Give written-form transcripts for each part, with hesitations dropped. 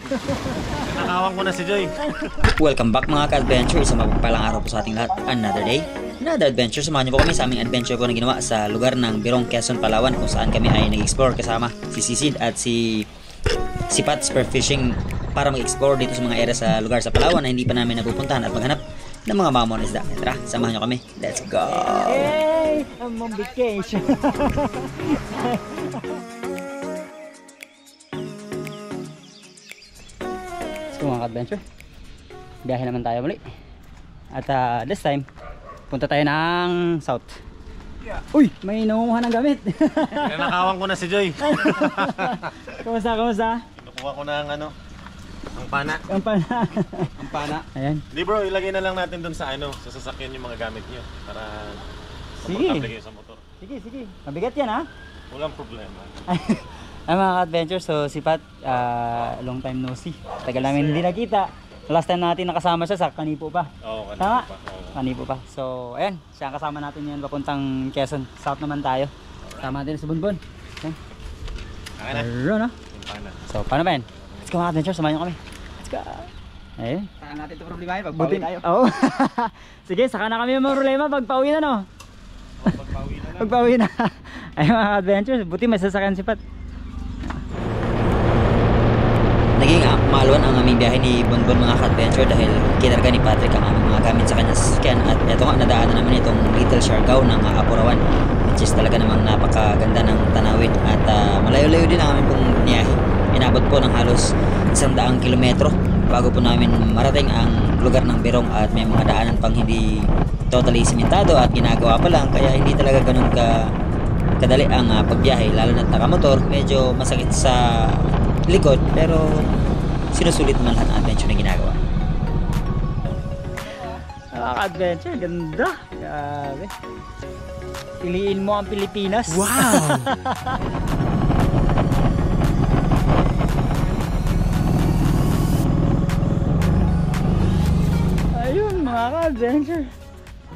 Nakawang ko na si Joy. Welcome back mga ka-adventure. Isang mapagpalang araw po sa ating lahat. Another day, another adventure. Samahan niyo po kami sa aming adventure ko na ginawa sa lugar ng Birong, Quezon, Palawan, kung saan kami ay nag-explore kasama si Sisid at si Pat Spearfishing para mag-explore dito sa mga area sa lugar sa Palawan na hindi pa namin napupuntahan at maghanap ng mga mamon isda. Tara, samahan niyo kami. Let's go! Hey! I'm on vacation! So mga ka-adventure, biyahe naman tayo muli. At this time, punta tayo ng south. Uy! May nangunguha ng gamit! Nakawang ko na si Joy. Kamusta? Kamusta? Nakuha ko na ang ang pana. Ang pana. Ang pana. Ayan. Di bro, ilagay na lang natin dun sa sa sasakyan yung mga gamit nyo para komportable kayo sa motor. Sige, sige. Mabigat yan ha? Walang problema. Ay mga ka-adventure, so si Pat, long time no see. Tagal namin hindi nakita. Last time natin nakasama siya sa Kanipo pa. Oo, Kanipo Tama? pa. Oo. Kanipo pa. So ayan, siya ang kasama natin yan papuntang Quezon. South naman tayo. Sama natin sa Bunbon. Ayan. Akin na. Ayun, no? Yung pana. So paano ba yan? Let's go mga adventure, samahan nyo kami. Let's go. Ayun. Saan natin ito problemahin? Pagpauwi tayo. Oo. Sige, saka na kami yung problema pag pauwi na, no? Pagpauwi na lang. Pag pauwi na. Ayun mga adventure, buti may sasakyan si Pat. Naging maalwan ang aming biyahe ni Bonbon mga ka-adventure dahil kinarga ni Patrick ang aming mga gamit sa kanyang sasakyan. At eto nga, nadaanan namin itong Little Siargao ng Apurawan, which is talaga namang napakaganda ng tanawin. At malayo-layo din ang aming pong biyahe. Inabot po ng halos 100 kilometro bago po namin marating ang lugar ng Birong, at may mga daanan pang hindi totally simentado at ginagawa pa lang, kaya hindi talaga ganun kadali ang pagbiyahe, lalo na nakamotor. Medyo masakit sa likod pero sinusulit man lahat ang adventure na ginagawa. Adventure, ganda. Grabe. Piliin mo ang Pilipinas. Wow! Ayun mga ka-adventure,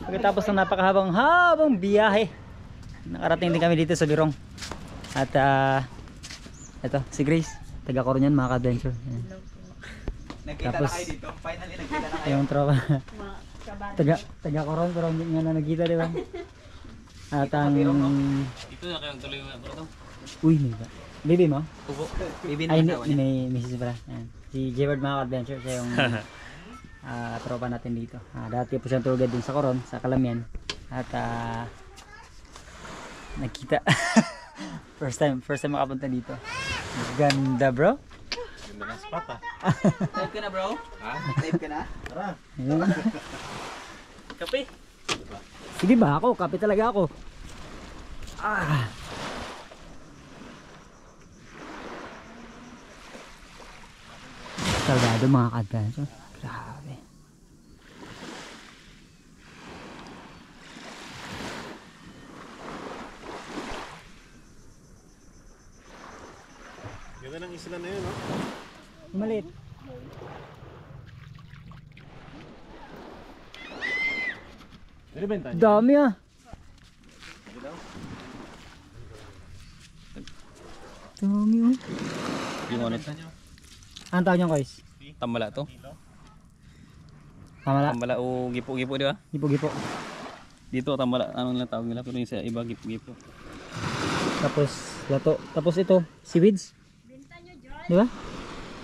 pagkatapos ng napakahabang biyahe, nakarating din kami dito sa Birong. At ito, si Grace, taga Coron yan mga ka-adventure. Nagkita Tapos, na kayo dito. Finally, nagkita na kayo. yung tropa taga Coron, pero hindi nga na nagkita, di ba? At ang Ito na kayong tuloy yung bro. uy, may ba? Baby mo? Upo. Bibi Ay, na asawa niya. may misis pala. Ayan. Si Jeward mga ka-adventure, siya yung tropa natin dito. Dati po siyang tour guide dun sa Coron, sa Calamian. At nagkita. first time makapunta dito. Ganda bro. Ganda ng spot Type ka na bro? Ha? Type ka na? Tara. Ayan. Kape. Sige ba ako? Kape talaga ako. Salvado mga ka-adventure. Grabe. Ganda ng isla na yun, no? Malit. Nilibenta niyo? Dami Dami oh. Yung ulit. Anong tawag niyo guys? Tambala to. Tamala. Tambala o gipo-gipo di ba? Gipo-gipo. Dito tambala ano nila tawag nila, pero yung sa iba gipo-gipo. Tapos lato. Tapos ito, seaweeds. Di ba?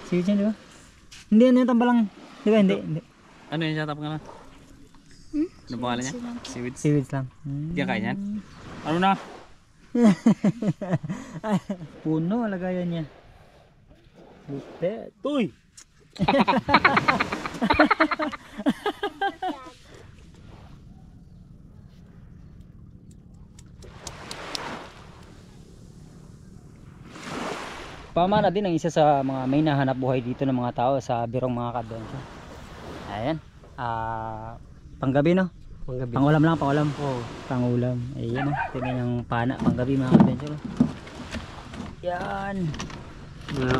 Seaweeds yan, di ba? Hindi, ano yung tambalang. Di ba? Hindi. Ano yung tatap nga na? Ano pangalan niya? Seaweeds. Seaweeds lang. Hindi ka kain yan? Ano na? Puno, lagayan niya. Bupet. Uy! Pamana din ang isa sa mga may nahanap buhay dito ng mga tao sa Birong mga ka-adventure. Ayan. Panggabi no? Panggabi. Pangulam lang, pangulam. Pangulam. Ayan, tingnan yung pana, panggabi mga adventure. Yan.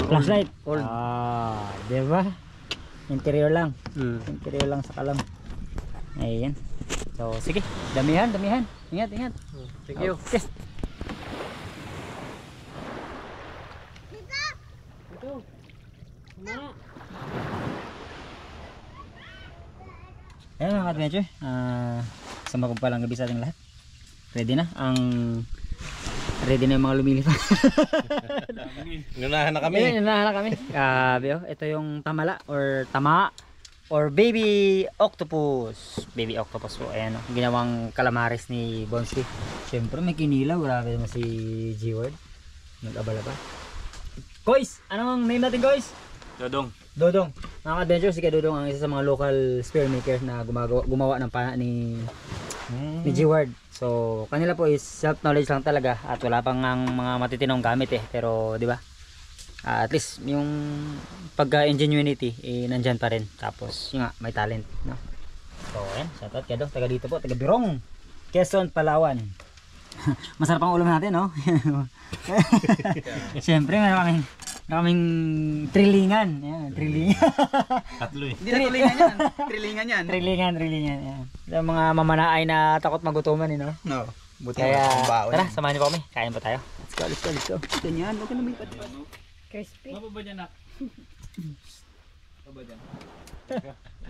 Flashlight. Diba? Interior lang. Interior lang sa kalam. Ayan. So, sige. Damihan. Ingat. Thank you. Okay. Ayan mga adventure, sa mapagpalang gabi sa ating lahat. Ready na yung mga lumilipad. Inunahan na kami. Ayan, inunahan na kami. Ito yung tamala or tama or baby octopus. Baby octopus po. Ayan, ginawang calamares ni Bonsky. Siyempre may kinilaw. Grabe naman si G-Word. Nag-abala pa. Kois! Anong name natin, Kois? Dodong. Dodong. Mga adventure, si Dodong ang isa sa mga local spear maker na gumawa ng pana ni G-Word. So, kanila po is self-knowledge lang talaga at wala pang ang mga matitinong gamit eh. Pero, di ba? At least, yung pagka-ingenuity, nandyan pa rin. Tapos, yun nga, may talent. No? So, ayan. Shoutout kayo. Taga dito po. Taga Birong. Quezon, Palawan. Masarap ang ulam natin, no? Siyempre, meron kaming trilingan. Ayan, trilingan. Tatlo eh. Hindi na tulingan yan. Trilingan yan. Trilingan. Ayan. Yung mga mamanaay na takot magutuman, no? No. Buti Kaya, ang baon. tara, samahan niyo po kami. Kain po tayo. Let's go. Ganyan, huwag ka na may pati. Crispy.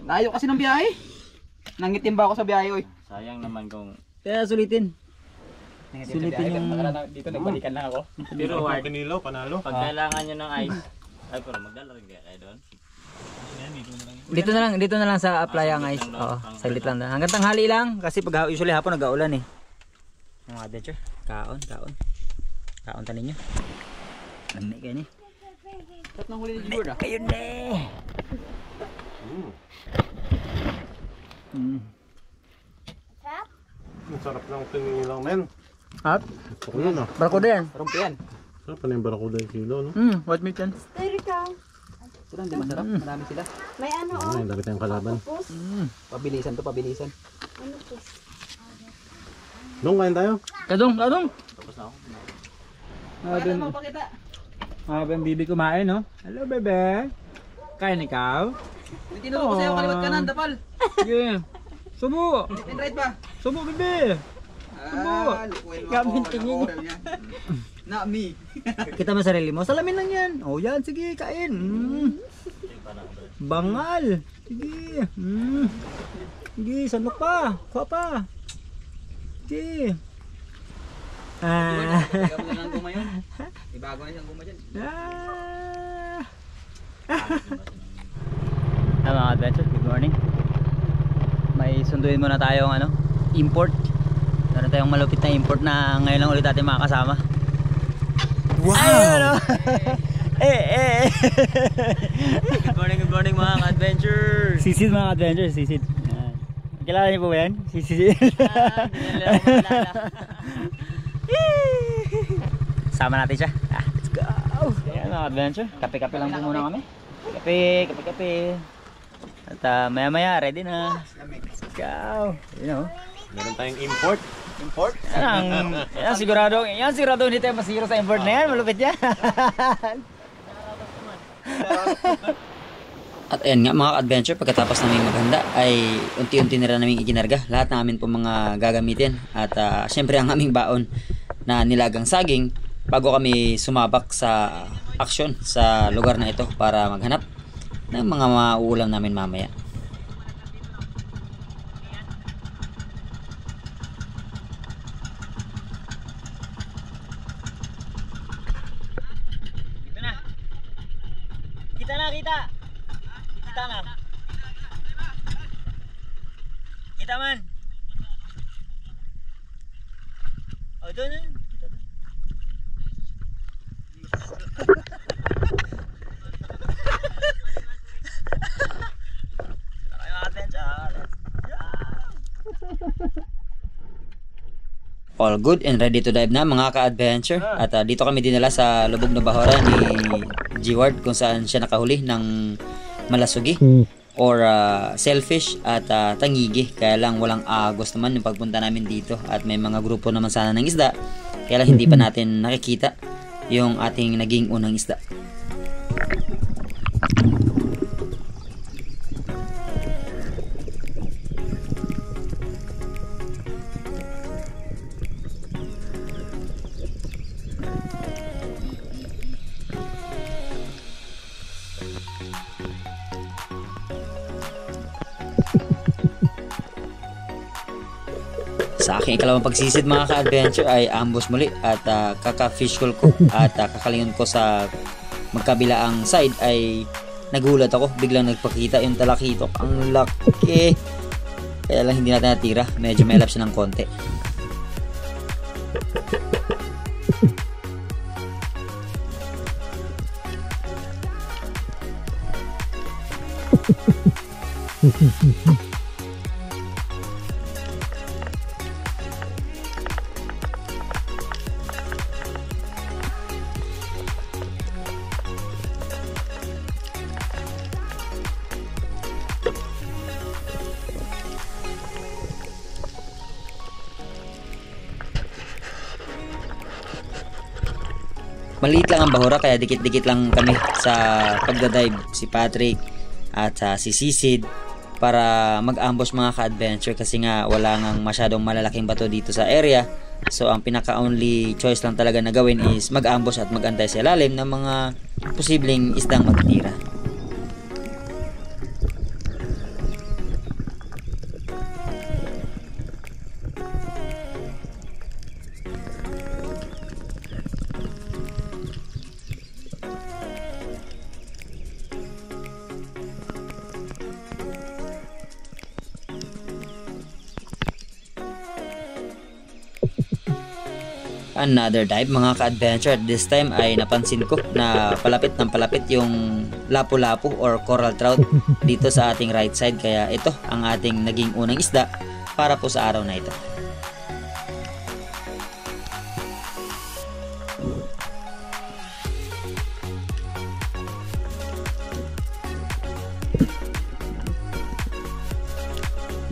Layo kasi ng biyahe. Nangitim ba ako sa biyahe, oy? Sayang naman kung... Kaya sulitin. Nangitim sa biyahe. Dito nagbalikan lang ako. Pero Ward, kinilaw, panalo. Pag kailangan nyo ng ice, ay pero magdala rin kayo doon. Dito na lang sa apply ang ice. Oo, saglit lang. Hanggang tanghali lang kasi pag usually hapon nag-aulan eh. Mga adventure, kaon. Kaon tanin niyo. Lamig kayo ni. Tat nang huli ni Jord ah. Ayun eh. Ang sarap ng kinilaw, men. Hap? Ako yun ah. Barkoda yan. Rumpi yan. Sarap pa na yung barakuda yung kilo, no? White meat yan. Sila hindi masarap. Marami sila. May ano Ay, ang dami tayong kalaban. Pabilisan to, pabilisan. Nung kain tayo? Kadong. Ano mo pakita? Habang bibi kumain, no? Hello, bebe. Kain ikaw? May tinuro ko sa'yo, kaliwat kanan, dapal. Sige. Subo. Left and right ba? Subo, bebe. Lukuin mo Gamit ako. tingin. Naka-oral yan. Not me. Kita mo sarili mo. Salamin lang yan. Oh, yan. Sige, kain. Bangal. Sige. Sige, sanok pa. Kuha pa. Sige. Ikaw mo na lang guma yun. Ibago na siyang guma dyan. Mga adventure, good morning. May sunduin muna tayong import. Meron tayong malupit na import na ngayon lang ulit natin makakasama. Wow! Good morning mga adventure. Sisid mga adventure, sisid. Kilala niyo po ba yan? Sisid. Sama natin siya. Let's go! Ayan mga adventure. Kape-kape lang po muna kami. Kape. At maya ready na. Let's go! You know. Meron tayong import. Yan sigurado hindi tayo masiro sa import na yan. Malupit yan. At ayan nga mga adventure, pagkatapos namin maghanda ay unti-unti na rin namin ikinarga lahat namin po mga gagamitin. At syempre ang aming baon na nilagang saging bago kami sumabak sa aksyon sa lugar na ito para maghanap ng mga mauulam namin mamaya. Kita man. Oh, doon. All good and ready to dive na mga ka-adventure. At dito kami dinala sa lubog na bahura ni G-Ward kung saan siya nakahuli ng malasugi or shellfish at tangigi. Kaya lang walang agos naman yung pagpunta namin dito at may mga grupo naman sana ng isda. Kaya lang hindi pa natin nakikita yung ating naging unang isda. Sa aking ikalawang pagsisid mga ka-adventure ay ambush muli at kaka-fish call ko at kakalingon ko sa magkabilaang side ay nagulat ako, biglang nagpakita yung talakitok. Ang laki, kaya lang hindi natin natira, medyo may lap siya ng konti. Maliit lang ang bahura kaya dikit-dikit lang kami sa pagdadive, si Patrick at si Sisid, para mag-ambush mga ka-adventure kasi nga wala ngang masyadong malalaking bato dito sa area. So ang pinaka-only choice lang talaga na gawin is mag-ambush at mag-antay sa ilalim ng mga posibleng isdang magtira. Another dive mga ka-adventure. This time ay napansin ko na palapit ng palapit yung lapu-lapu or coral trout dito sa ating right side, kaya ito ang ating naging unang isda para po sa araw na ito.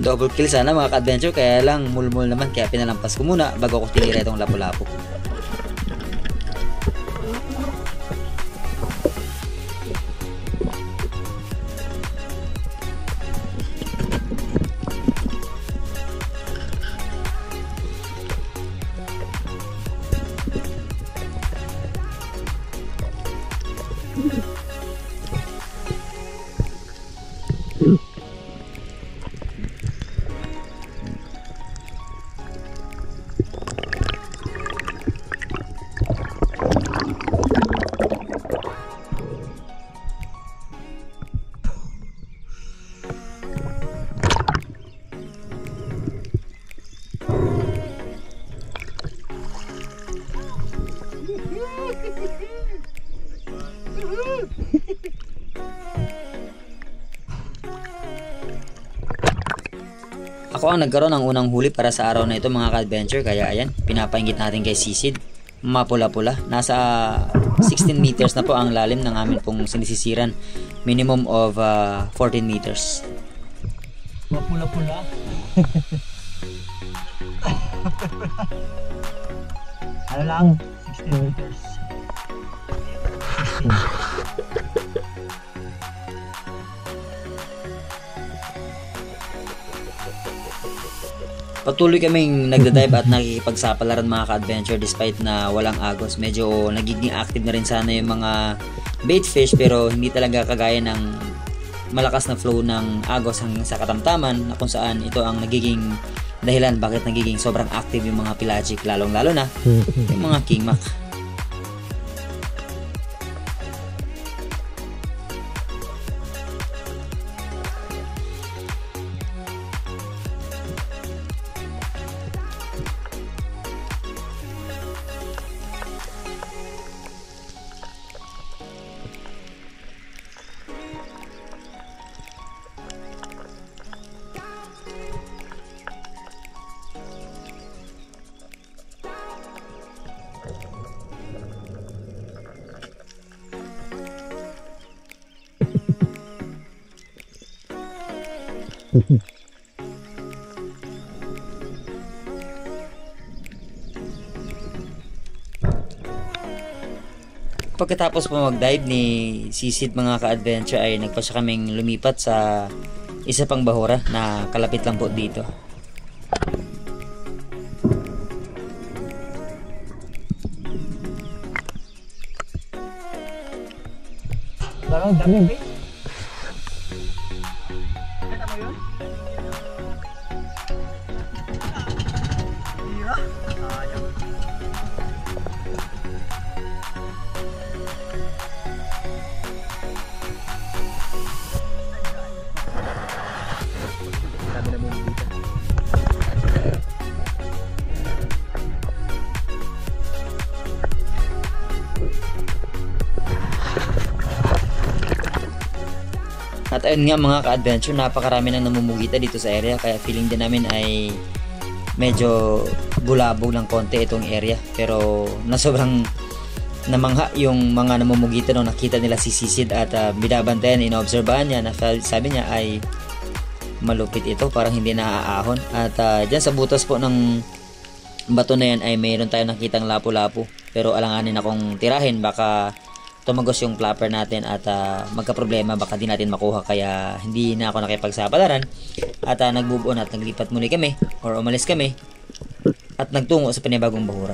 Double kill sana mga ka-adventure, kaya lang mulmul naman kaya pinalampas ko muna bago ko tinira itong lapu-lapu. Ako ang nagkaroon ng unang huli para sa araw na ito mga ka-adventure, kaya ayan, pinapainggit natin kay Sisid. Mapula-pula, nasa 16 meters na po ang lalim ng amin pong sinisisiran, minimum of 14 meters. Mapula-pula. Ano lang, 16 meters. 16. Patuloy kaming nagda-dive at nakikipagsapalaran mga ka-adventure despite na walang agos. Medyo nagiging active na rin sana yung mga bait fish, pero hindi talaga kagaya ng malakas na flow ng agos hanggang sa katamtaman, na kung saan ito ang nagiging dahilan bakit nagiging sobrang active yung mga pelagic, lalong-lalo na yung mga kingmak. Pagkatapos po mag-dive ni Sisid mga ka-adventure ay nagpa siya kaming lumipat sa isa pang bahura na kalapit lang po dito. Parang dami ba? At ayun nga mga ka-adventure, napakarami nang namumugita dito sa area, kaya feeling din namin ay medyo bulabog ng konti itong area. Pero na sobrang namangha yung mga namumugita nung nakita nila si Sisid at binabantayan, inoobserbahan niya na sabi niya ay malupit ito, parang hindi naaahon. At dyan sa butas po ng bato na yan ay mayroon tayong nakitang lapu-lapu, pero alanganin akong tirahin, baka tumagos yung flapper natin at magka-problema, baka di natin makuha, kaya hindi na ako nakipagsapalaran at nag-move on at naglipat muli kami or umalis kami at nagtungo sa panibagong bahura.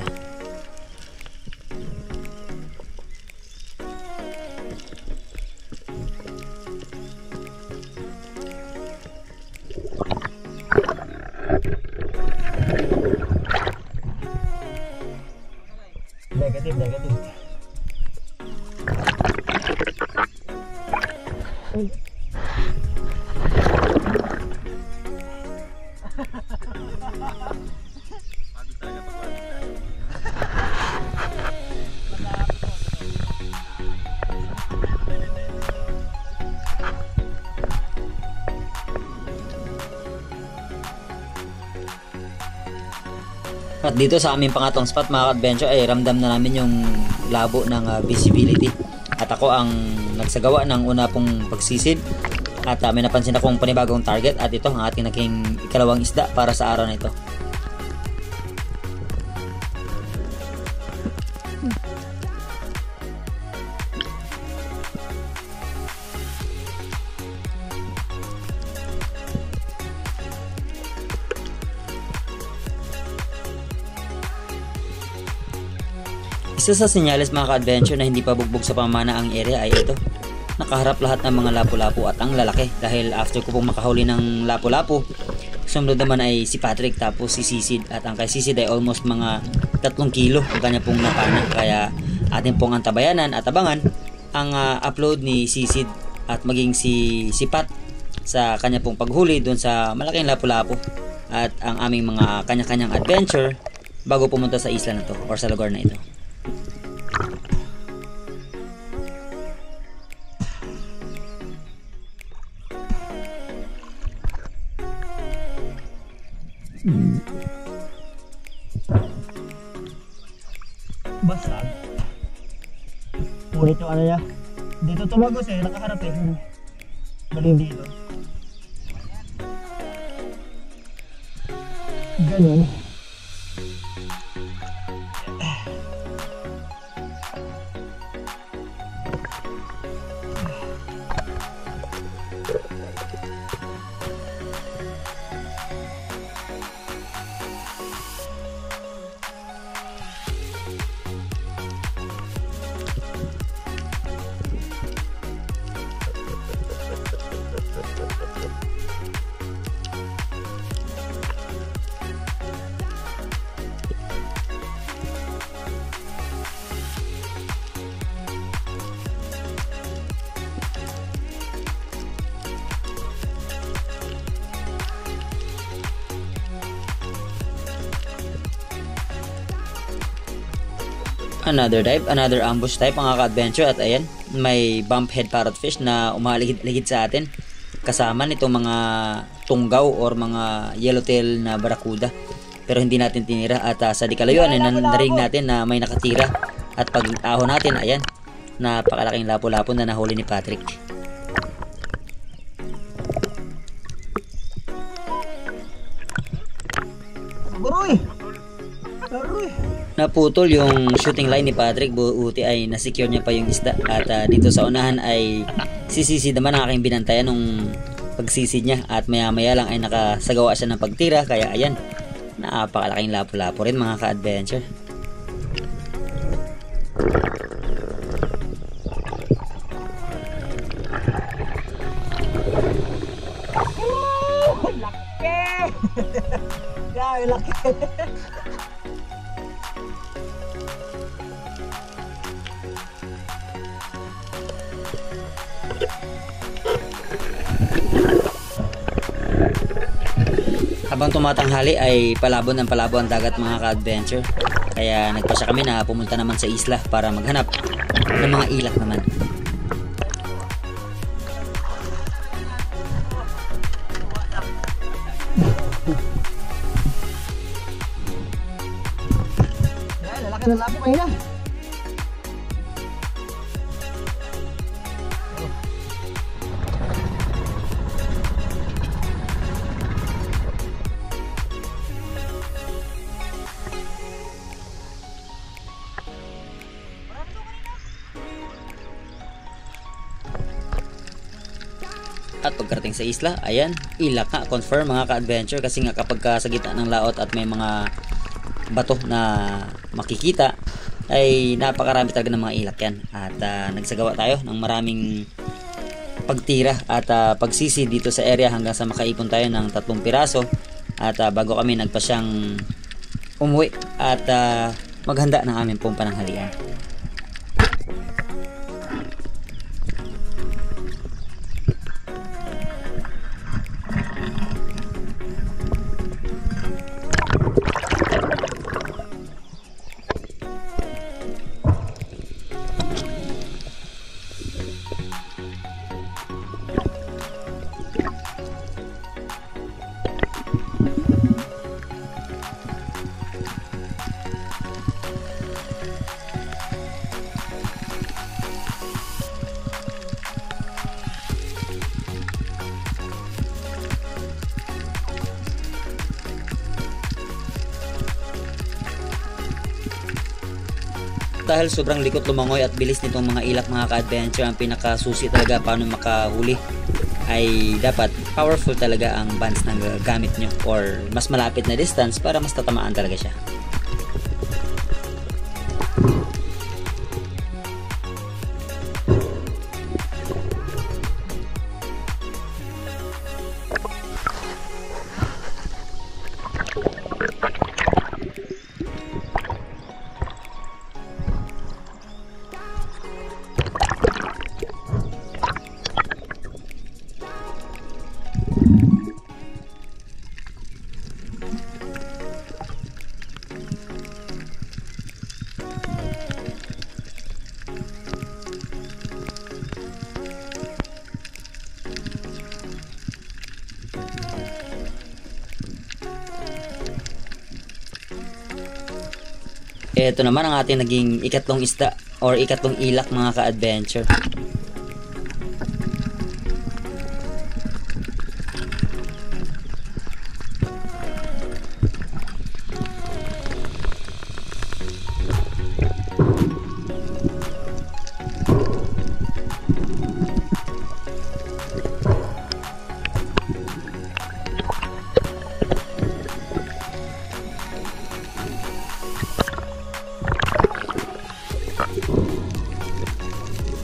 Negative. At dito sa aming pangatong spot mga ka-adventure ay ramdam na namin yung labo ng visibility. At ako ang nagsagawa ng una pong pagsisid at may napansin akong panibagong target at ito ang ating naging ikalawang isda para sa araw na ito. Isa sa senyales mga ka-adventure na hindi pa bugbog sa pamana ang area ay ito. Nakaharap lahat ng mga lapu-lapu at ang lalaki, dahil after ko pong makahuli ng lapu-lapu, sumunod naman ay si Patrick tapos si Sisid, at ang kay Sisid ay almost mga 3 kilo ang kanya pong napana, kaya atin pong antabayanan at abangan ang upload ni Sisid at maging si Pat sa kanya pong paghuli doon sa malaking lapu-lapu at ang aming mga kanya-kanyang adventure bago pumunta sa isla na to or sa lugar na ito. Basag. Punit yung ano niya. Dito tumagos nakaharap Galing dito. Ganun. Another dive, another ambush type mga ka-adventure, at ayan, may bump head parrotfish na umaligid sa atin kasama nito mga tunggaw or mga yellowtail na barracuda, pero hindi natin tinira at sa di kalayuan ay narinig natin na may nakatira at pag ahon natin, ayan, napakalaking lapu-lapu na nahuli ni Patrick. Naputol yung shooting line ni Patrick, buti ay nasecure niya pa yung isda. At dito sa unahan ay sisisid naman ang aking binantayan nung pagsisid niya, at maya maya lang ay nakasagawa siya ng pagtira, kaya ayan, napakalaking lapu-lapu rin mga ka-adventure. Laki! Habang tumatanghali ay palabo ang dagat mga ka-adventure, kaya nagpasya kami na pumunta naman sa isla para maghanap ng mga ilak naman. Nalabo kayo na. At pagkarating sa isla, ayan, ilak nga, confirm mga ka-adventure, kasi nga kapag sa gitna ng laot at may mga bato na makikita, ay napakarami talaga ng mga ilak yan. At nagsagawa tayo ng maraming pagtira at pagsisi dito sa area hanggang sa makaipon tayo ng 3 piraso. At bago kami nagpasyang umuwi at maghanda ng aming pong pananghalian. Dahil sobrang likot lumangoy at bilis nitong mga ilak mga ka-adventure, ang pinakasusi talaga paano makahuli ay dapat powerful talaga ang bands na gamit nyo or mas malapit na distance para mas tatamaan talaga siya. Ito naman ang ating naging ikatlong isda or ikatlong ilak mga ka-adventure.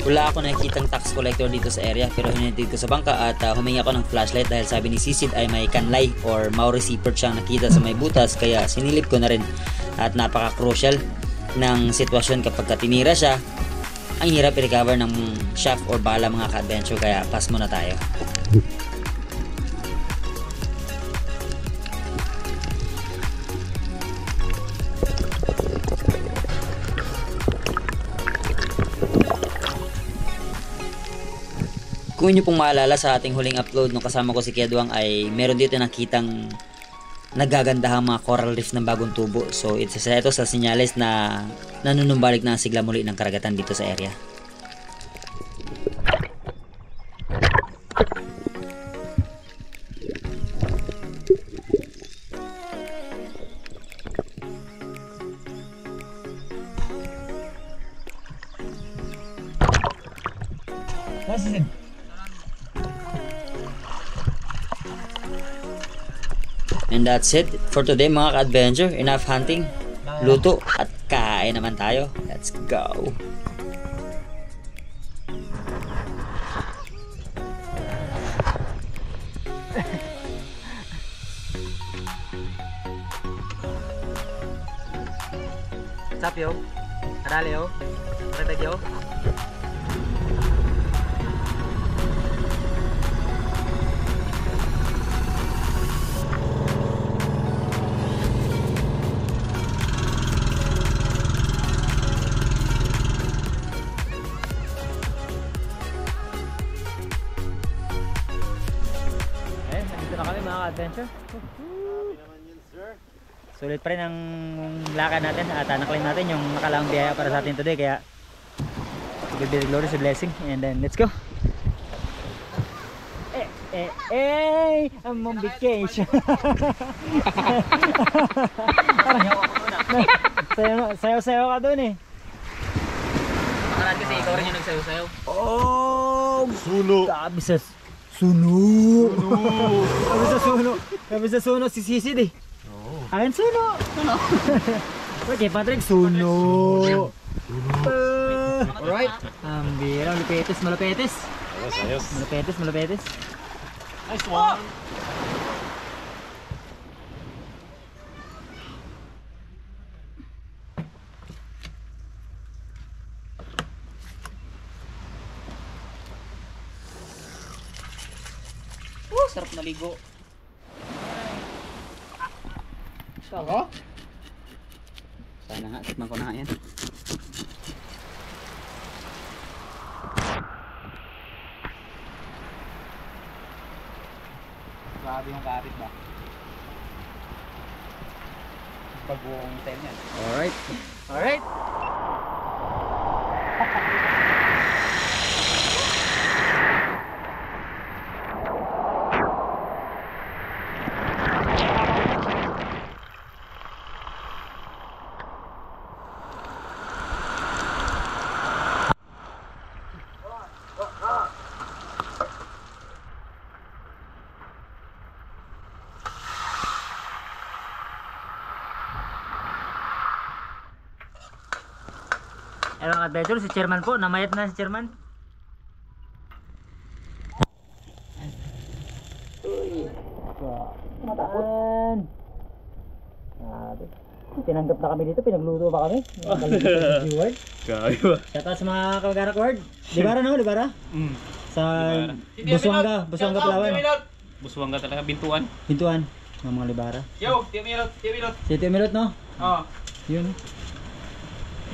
Wala ako nakikitang tax collector dito sa area, pero hinatid ko sa bangka at humingi ako ng flashlight dahil sabi ni Sisid ay may kanlay or Maori seaport siyang nakita sa may butas, kaya sinilip ko na rin. At napaka-crucial ng sitwasyon kapag tinira siya, ang hirap i-recover ng shaft or bala mga ka-adventure, kaya pass muna tayo. Kung inyo pong maalala sa ating huling upload nung kasama ko si Kedwang ay meron dito nakitang nagagandahang mga coral reef ng bagong tubo. So ito sa senyales na nanunumbalik na ang sigla muli ng karagatan dito sa area. And that's it for today mga ka-adventure. Enough hunting, luto at kain naman tayo. Let's go! What's up yo? Arale yo? Retag yo? Nandito na kami mga ka-adventure. Grabe naman yun, sir. sulit pa rin ang lakad natin at naklaim natin yung nakalaang biyaya para sa atin today, kaya to give the glory, the blessing, and then let's go. I'm on vacation. Sayaw-sayaw ka dun eh. Makalaan kasi ikaw rin yung nagsayo-sayo. Oh, Suno. sabi sa suno. Sabi sa suno si Sisid eh. Akin suno. Okay, Patrick, suno. Alright. Bira, malupetes. Ayos. Malupetes. Nice one. Sarap naligo. Ako? Sana nga, tikman ko na nga yan. Grabe yung kapit ba? Pag-uong time yan. Alright. Hello adventure, si chairman po, namayat na si chairman. Mataan. Tinanggap na kami dito, pinagluto ba kami? Kaya ba? Shoutout sa mga kamag-anak word. Libara no, Libara? Sa Busuanga Palawan. Buswang ka talaga, bintuan. Pintuan, mga Libara. Yo, Tio Milot. Si Tio Milot no? Oo. Yun.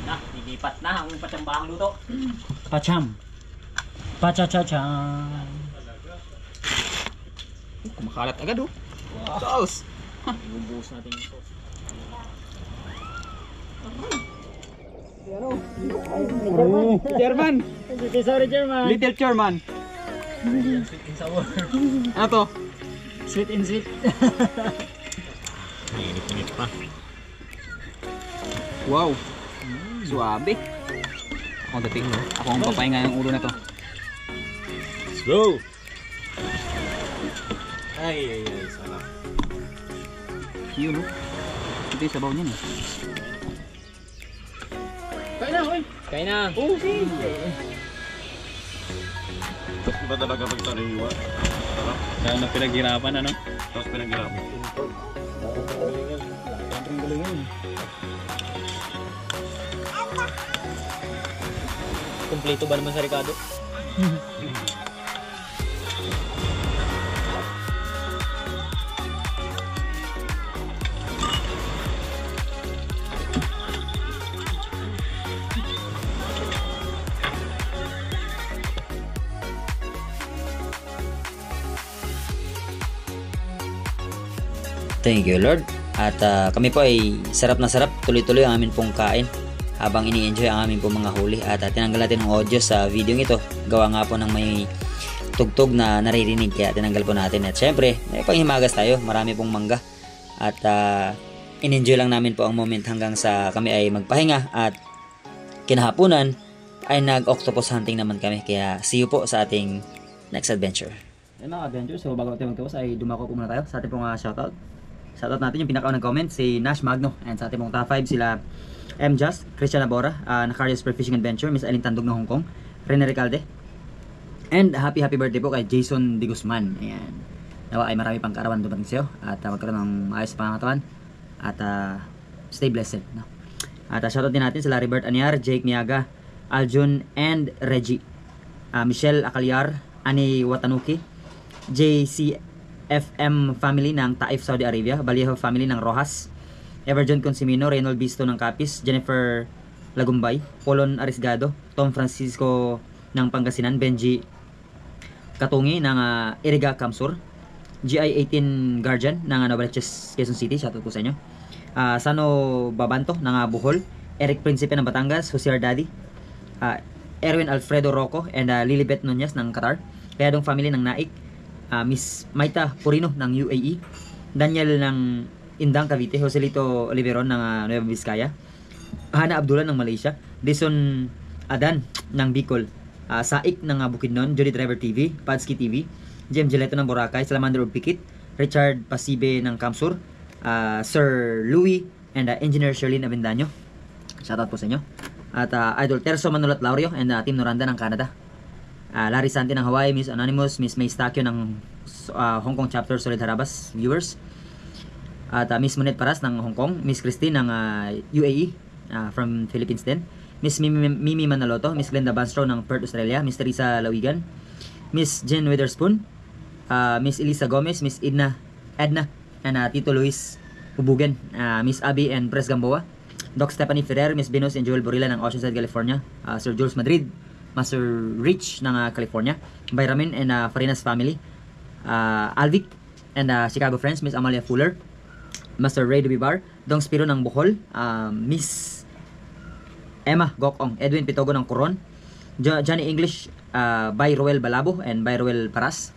Na, lipat na ang patsambahang luto. Pacham. Pachachacham. Kumakalat agad oh. Sauce. Ibubuhos natin yung sauce. Chairman. Sorry, Chairman. Little Chairman. Ano to? Sweet and sweet. Init pa. Wow. Suabe. Ako ang dating no. Ako ang papahinga ng ulo na to. Let's go! Ay, sarap. Yun no. Ito yung sabaw niyan eh. Kain na. Iba talaga pag sariwa. Kaya na pinaghirapan ano? Tapos pinaghirapan. Kompleto ba naman sa Ricardo? Thank you Lord. At kami po ay sarap na sarap, tuloy-tuloy ang amin pong kain habang ini-enjoy ang amin pong mga huli. At tinanggal natin ang audio sa video ito, gawa nga po ng may tugtog na naririnig, kaya tinanggal po natin. At syempre may panghimagas tayo, marami pong mangga. At in-enjoy lang namin po ang moment hanggang sa kami ay magpahinga. At kinahapunan ay nag-octopus hunting naman kami. Kaya see you po sa ating next adventure. Yan mga adventures, so bago tayo magtapos ay dumako po muna tayo sa ating pong shoutout. Shoutout natin yung pinakaunang comment, si Nash Magno. And sa ating pong top 5 sila M. Just, Christian Abora, Nakarias Per Fishing Adventure, Miss Alin Tandog ng Hong Kong, Rene Recalde. And happy birthday po kay Jason Di Guzman. Ayan. Nawa ay marami pang kaarawan dumating sa'yo. At magkaroon ng ayos pangangatawan. At stay blessed. No? At shoutout din natin sila Robert Anyar, Jake Niaga, Aljun and Reggie. Michelle Akalyar, Ani Watanuki, JCFM family ng Taif, Saudi Arabia, Balieho family ng Rojas, Everjon Consimino, Reynold Bisto ng Capiz, Jennifer Lagumbay, Polon Arisgado, Tom Francisco ng Pangasinan, Benji Katungi ng Iriga Kamsur, GI18 Guardian ng Novaliches, Quezon City, shoutout po sa inyo. Sano Babanto ng Bohol, Eric Principe ng Batangas, Jose Ardadi, Erwin Alfredo Rocco, and Lilibet Nunez ng Qatar, Kayadong family ng Naik, Miss Maita Purino ng UAE, Daniel ng Indang Cavite, Joselito Oliveron ng Nueva Vizcaya, Hana Abdullah ng Malaysia, Dison Adan ng Bicol, Saik ng Bukidnon, Jody Driver TV, Padski TV, Jem Gileto ng Boracay, Salamander Pikit, Richard Pasibe ng Kamsur, Sir Louis, and Engineer Sherlyn Avendaño. Shoutout po sa inyo. At Idol Terso Manolat Laurio and Team Noranda ng Canada. Larry Santi ng Hawaii, Miss Anonymous, Miss May Stakyo ng Hong Kong Chapter Solid Harabas viewers. At Miss Monet Paras ng Hong Kong, Miss Christine ng UAE from Philippines din. Miss Mimi Manaloto, Miss Glenda Banstro ng Perth, Australia, Miss Teresa Lawigan, Miss Jen Witherspoon, Miss Elisa Gomez, Miss Edna, and Tito Luis Ubugen, Miss Abby and Pres Gamboa, Doc Stephanie Ferrer, Miss Venus and Joel Borilla ng Oceanside, California, Sir Jules Madrid, Master Rich ng California, Bayramin and Farinas family, Alvic and Chicago friends, Miss Amalia Fuller, Master Ray Dubibar, Dong Spiro ng Bohol, Miss Emma Gokong, Edwin Pitogo ng Coron, Johnny English, by Roel Balabo and by Roel Paras,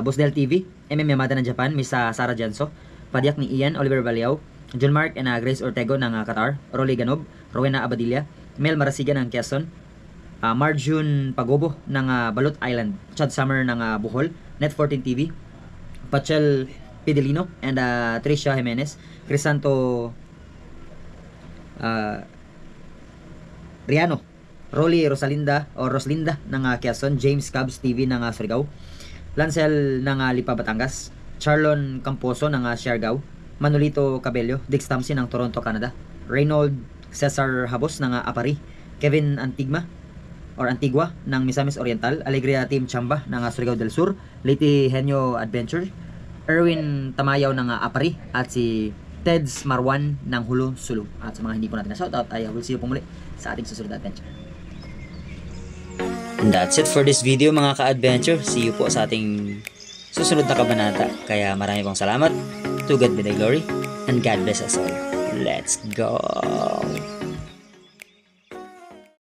Bosdel TV, MM Yamada ng Japan, Miss Sara Janso, Padyak ni Ian, Oliver Baliao, John Mark and Grace Ortego ng Qatar, Rolly Ganob, Rowena Abadilla, Mel Marasiga ng Quezon, Marjun Pagobo ng Balot Island, Chad Summer ng Bohol, Net14 TV, Pachel Pidelino and Tricia Jimenez, Crisanto Riano, Rolly Rosalinda ng Quezon, James Cubs TV ng Surigao, Lancel ng Lipa Batangas, Charlon Camposo ng Siargao, Manolito Cabello, Dix Tamsi ng Toronto, Canada, Reynold Cesar Habos ng Apari, Kevin Antigua ng Misamis Oriental, Alegria Team Chamba ng Surigao del Sur, Liti Henyo Adventure, Erwin Tamayaw ng Apari, at si Teds Marwan ng Hulu Sulu. At sa mga hindi po natin na shoutout, ay we'll see you po muli sa ating susunod na adventure. And that's it for this video mga ka-adventure. See you po sa ating susunod na kabanata. Kaya marami pong salamat. To God be the glory and God bless us all. Let's go!